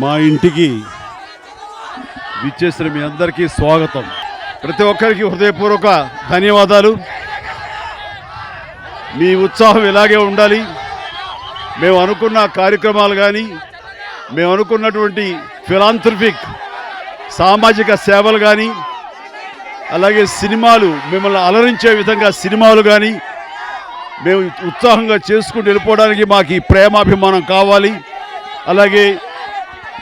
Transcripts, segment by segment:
మా ఇంటికి విచ్చేసిన మీ అందరికీ స్వాగతం. ప్రతి ఒక్కరికి హృదయపూర్వక ధన్యవాదాలు. మీ ఉత్సాహం ఇలాగే ఉండాలి. మేము అనుకున్న కార్యక్రమాలు కానీ, మేము అనుకున్నటువంటి ఫిలాంథ్రఫిక్ సామాజిక సేవలు కానీ, అలాగే సినిమాలు, మిమ్మల్ని అలరించే విధంగా సినిమాలు కానీ మేము ఉత్సాహంగా చేసుకుంటూ వెళ్ళిపోవడానికి మాకు ఈ ప్రేమాభిమానం కావాలి. అలాగే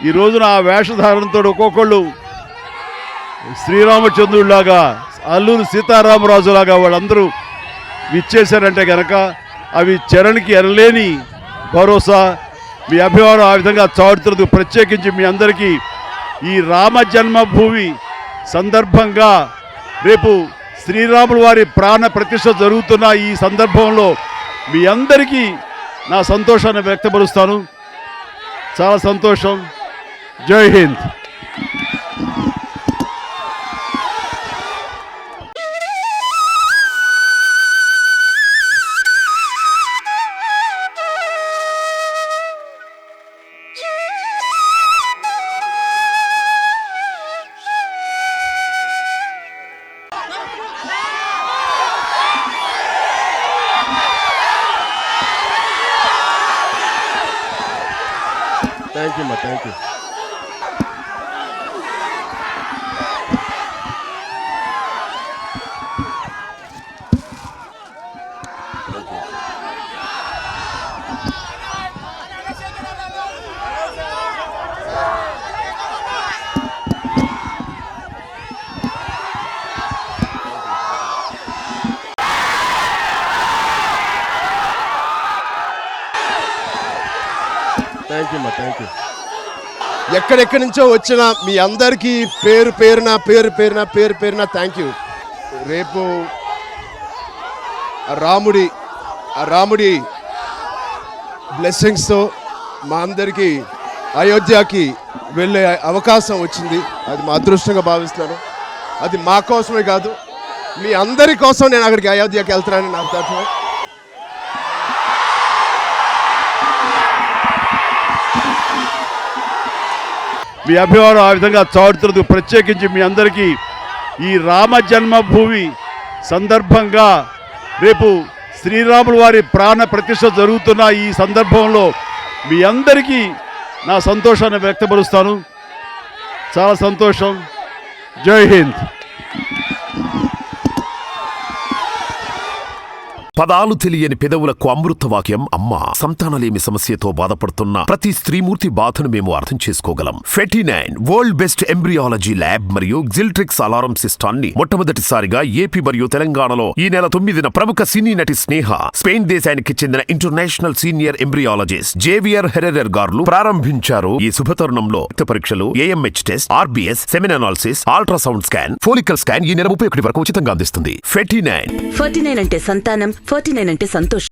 ఈ రోజున ఆ వేషధారణతో ఒక్కొక్కళ్ళు శ్రీరామచంద్రుడిలాగా, అల్లూరి సీతారామరాజులాగా వాళ్ళందరూ విచ్చేశారంటే కనుక అవి చరణ్కి ఎనలేని భరోసా. మీ అభిమానం ఆ విధంగా చాటుతున్నది. ప్రత్యేకించి మీ అందరికీ ఈ రామ జన్మభూమి సందర్భంగా రేపు శ్రీరాముల వారి ప్రాణ ప్రతిష్ఠ జరుగుతున్న ఈ సందర్భంలో మీ అందరికీ నా సంతోషాన్ని వ్యక్తపరుస్తాను. చాలా సంతోషం. జై Hind. Thank you, ma. Thank you. Thank you, ma. Thank you. ఎక్కడెక్కడి నుంచో వచ్చిన మీ అందరికీ పేరు పేరున థ్యాంక్ యూ. రేపు రాముడి బ్లెస్సింగ్స్తో మా అందరికీ అయోధ్యకి వెళ్ళే అవకాశం వచ్చింది. అది మా అదృష్టంగా భావిస్తున్నాను. అది మా కోసమే కాదు, మీ అందరి కోసం నేను అక్కడికి అయోధ్యకి వెళ్తున్నానని నాకు తరఫున. మీ అభిమానం ఆ విధంగా చాటుతున్నది. ప్రత్యేకించి మీ అందరికీ ఈ రామ జన్మభూమి సందర్భంగా రేపు శ్రీరాముల వారి ప్రాణ ప్రతిష్ఠ జరుగుతున్న ఈ సందర్భంలో మీ అందరికీ నా సంతోషాన్ని వ్యక్తపరుస్తాను. చాలా సంతోషం. జై హింద్. పదాలు తెలియని పెదవులకు అమృత వాక్యం అమ్మ. సంతానలేమి సమస్యతో బాధపడుతున్న ప్రతి స్త్రీమూర్తి బాధను మేము అర్థం చేసుకోగలం. Fertinine world best embryology lab మరియు జిల్ట్రిక్స్ అలారం సిస్టాన్ని మొట్టమొదటిసారిగా ఏపీ మరియు తెలంగాణలో ఈ నెల 9న ప్రముఖ సినీ నటి స్నేహ, స్పెయిన్ దేశానికి చెందిన international senior embryologist Javier Herrera గారు ప్రారంభించారు. ఈ శుభతరుణంలో రక్త పరీక్షలు, AMH test, RBS, సెమిన్ analysis, ultrasound scan, follicle scan ఈ నెల 31 వరకు ఉచితంగా అందిస్తుంది. ఫెర్టినైన్ అంటే సంతానం, 49 అంటే సంతోషం.